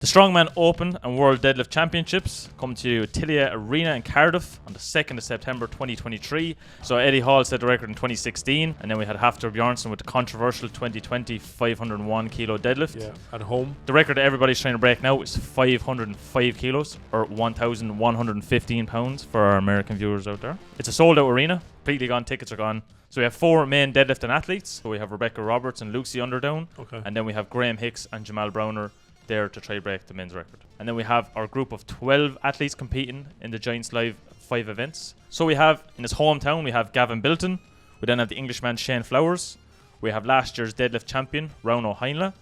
The Strongman Open and World Deadlift Championships come to Tilia Arena in Cardiff on the 2nd of September 2023. So Eddie Hall set the record in 2016, and then we had Hafthor Bjornsson with the controversial 2020 501 kilo deadlift. Yeah, at home. The record that everybody's trying to break now is 505 kilos, or 1,115 pounds for our American viewers out there. It's a sold-out arena, completely gone, tickets are gone. So we have 4 main deadlifting athletes. So we have Rebecca Roberts and Lucy Underdown, and then we have Graham Hicks and Jamal Browner there to try break the men's record. And then we have our group of 12 athletes competing in the Giants Live 5 events. So we have, in his hometown, we have Gavin BILTON. We then have the Englishman Shane Flowers. We have last year's deadlift champion, Rauno Heinle.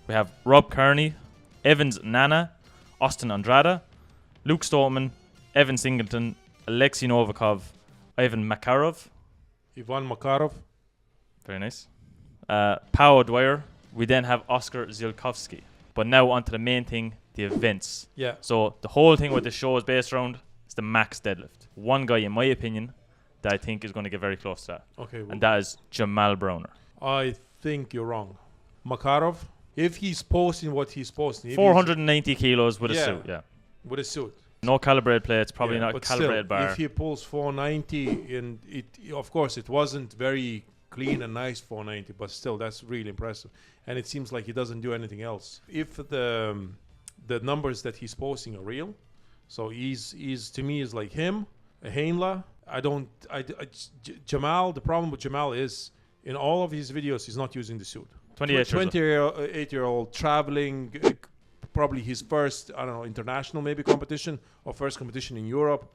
We have Rob Kearney, Evans Nana, Austin Andrade, Luke Stoltman, Evan Singleton, Alexei Novikov, Ivan Makarov. Ivan Makarov. Very nice. Pao Dwyer. We then have Oscar Zielkowski. But now onto the main thing, the events. Yeah. So the whole thing with the show is based around is the max deadlift. One guy, in my opinion, that I think is going to get very close to that. Okay. And that is Jamal Browner. I think you're wrong. Makarov, if he's posting what he's posting. 490 kilos with a suit, yeah. With a suit. No calibrated plates, probably not a but calibrated still, bar. If he pulls 490, and of course, it wasn't very clean and nice 490, but still, that's really impressive. And it seems like he doesn't do anything else. If the numbers that he's posting are real, so he's to me is like him, Heinle. Jamal. The problem with Jamal is in all of his videos, he's not using the suit. 28-year-old traveling. Probably his first, I don't know, international maybe competition or first competition in Europe,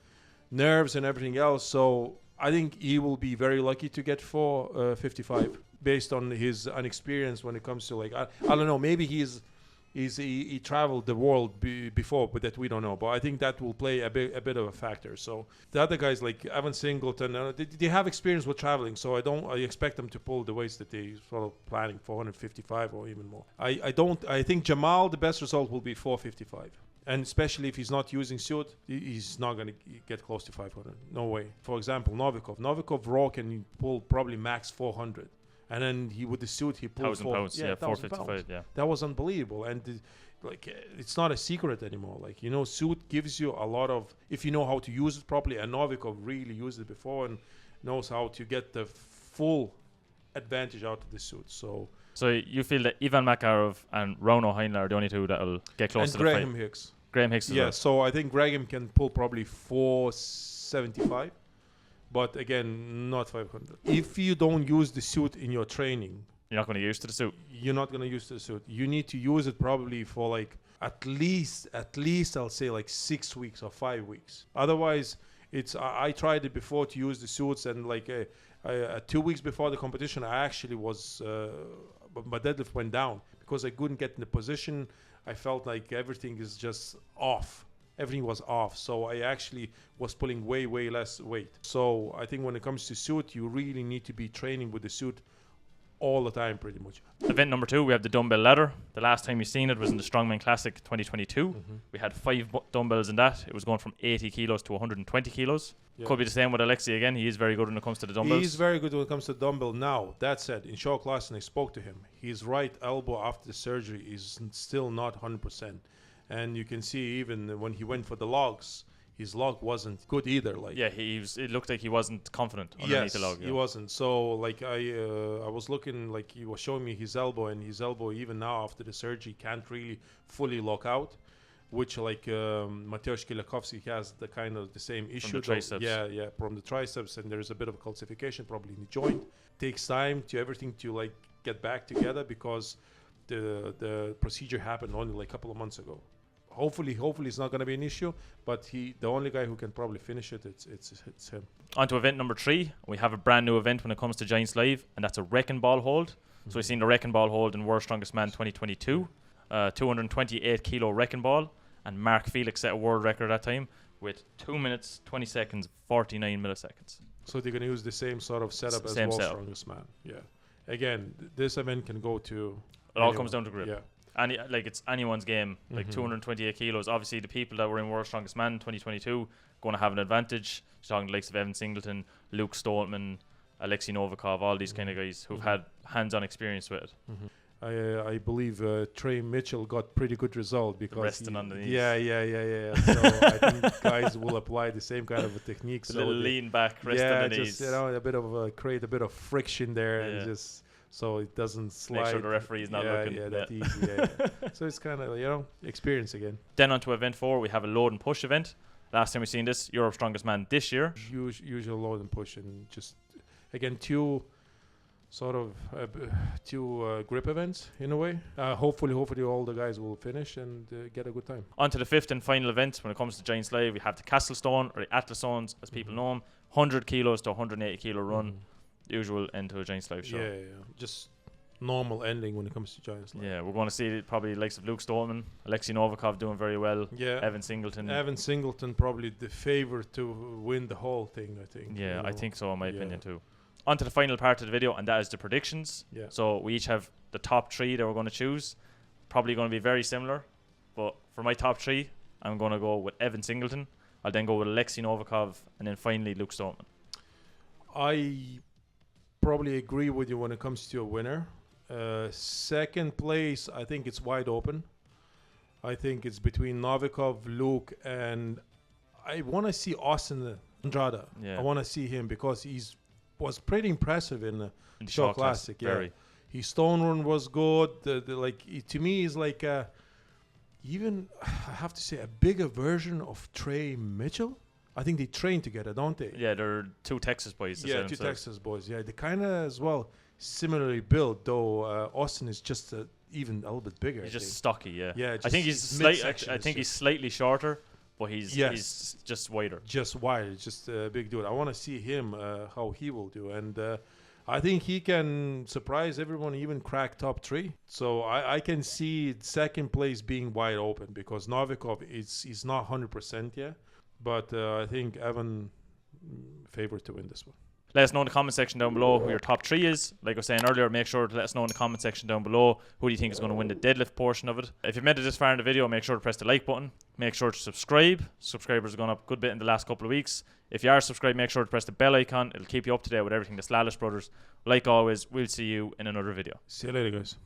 nerves and everything else. So I think he will be very lucky to get 455 based on his inexperience when it comes to like, I don't know, maybe he traveled the world before, but that we don't know. But I think that will play a bit of a factor. So the other guys like Evan Singleton, they have experience with traveling. So I expect them to pull the weights that they sort of planning, 455 or even more. I think Jamal, the best result will be 455. And especially if he's not using suit, he's not going to get close to 500. No way. For example, Novikov raw can pull probably max 400. And then with the suit, he pulled 1,000 pounds, 455, yeah. That was unbelievable. And it's not a secret anymore. Like, suit gives you a lot of, if you know how to use it properly, and Novikov really used it before and knows how to get the full advantage out of the suit. So you feel that Ivan Makarov and Rauno Heinle are the only two that will get close to the fight? And Graham Hicks. Graham Hicks as well. So I think Graham can pull probably 475. But again, not 500. If you don't use the suit in your training, you're not going to get used to the suit. You're not going to use the suit. You need to use it probably for like at least I'll say like 6 weeks or 5 weeks. Otherwise, I tried it before to use the suits, and like 2 weeks before the competition, I actually was my deadlift went down because I couldn't get in the position. I felt like everything is just off. Everything was off, so I actually was pulling way less weight. So I think when it comes to suit, you really need to be training with the suit all the time, pretty much. Event number 2, we have the dumbbell ladder. The last time you seen it was in the Strongman Classic 2022. We had 5 dumbbells in that. It was going from 80 kilos to 120 kilos. Yeah. Could be the same with Alexei again. He is very good when it comes to the dumbbells. He's very good when it comes to the dumbbell. Now, that said, in show class, and I spoke to him, his right elbow after the surgery is still not 100%. And you can see even when he went for the logs, his log wasn't good either. Like, yeah, it looked like he wasn't confident underneath the log. He wasn't. So like I was looking, like he was showing me his elbow, and his elbow even now after the surgery can't really fully lock out, which like Mateusz Kielakowski has the same issue. From the triceps. Yeah, from the triceps, and there's a bit of a calcification probably in the joint. Takes time to everything to like get back together because the procedure happened only like a couple of months ago. Hopefully it's not going to be an issue, but the only guy who can probably finish it, it's him. On to event number 3. We have a brand new event when it comes to Giants Live, and that's a wrecking ball hold. So we've seen the wrecking ball hold in World's Strongest Man 2022, 228 kilo wrecking ball, and Mark Felix set a world record at that time with 2 minutes, 20 seconds, 49 milliseconds. So they're going to use the same sort of setup as World's Strongest Man. Yeah. Again, this event can go to... It all comes down to grip. Yeah. It's anyone's game. Like 228 kilos. Obviously, the people that were in World's Strongest Man 2022 going to have an advantage. You're talking the likes of Evan Singleton, Luke Stoltman, Alexei Novikov, all these kind of guys who've had hands-on experience with it. I believe Trey Mitchell got pretty good result because resting on the knees. Yeah. So I think guys will apply the same kind of a technique. A So little lean back, rest on the knees. just a bit of create a bit of friction there, and just so it doesn't slide. Make sure the referee is not looking. Yeah, that easy. Yeah. So it's kind of experience again. Then on to event 4, we have a load and push event. Last time we seen this, Europe's Strongest Man this year. Usual load and push, and just again two grip events in a way. Hopefully all the guys will finish and get a good time. On to the 5th and final event. When it comes to giant slave, we have the Castle Stone, or the Atlas Stones, as people know them. 100 kilos to 180 kilo run. Usual end to a giant slave show. Yeah. Just normal ending when it comes to giant slave. Yeah, we're going to see probably the likes of Luke Stolman, Alexei Novikov doing very well. Yeah. Evan Singleton probably the favorite to win the whole thing, I think. Yeah, I think so in my opinion too. On to the final part of the video, and that is the predictions. Yeah. So we each have the top 3 that we're going to choose. Probably going to be very similar, but for my top 3, I'm going to go with Evan Singleton. I'll then go with Alexei Novikov, and then finally Luke Stolman. I probably agree with you when it comes to a winner. Second place, I think it's wide open. I think it's between Novikov, Luke, and I want to see Austin Andrade. Yeah. I want to see him because was pretty impressive in the Shaw Classic. Yeah, his stone run was good. To me is like even I have to say a bigger version of Trey Mitchell. I think they train together, don't they? Yeah, they're 2 Texas boys. Yeah, 2 Texas boys. Yeah, they kind of as well similarly built, though Austin is just even a little bit bigger. He's just stocky. Yeah. Yeah. I think he's he's slightly shorter, but he's just wider. Just wider, just a big dude. I want to see him how he will do, and I think he can surprise everyone, even crack top 3. So I can see second place being wide open because Novikov is not 100% yet, but I think Evan favored to win this one. Let us know in the comment section down below who your top 3 is. Like I was saying earlier, make sure to let us know in the comment section down below who do you think is going to win the deadlift portion of it. If you've made it this far in the video, make sure to press the like button. Make sure to subscribe. Subscribers have gone up a good bit in the last couple of weeks. If you are subscribed, make sure to press the bell icon. It'll keep you up to date with everything that's Lalas Brothers. Like always, we'll see you in another video. See you later, guys.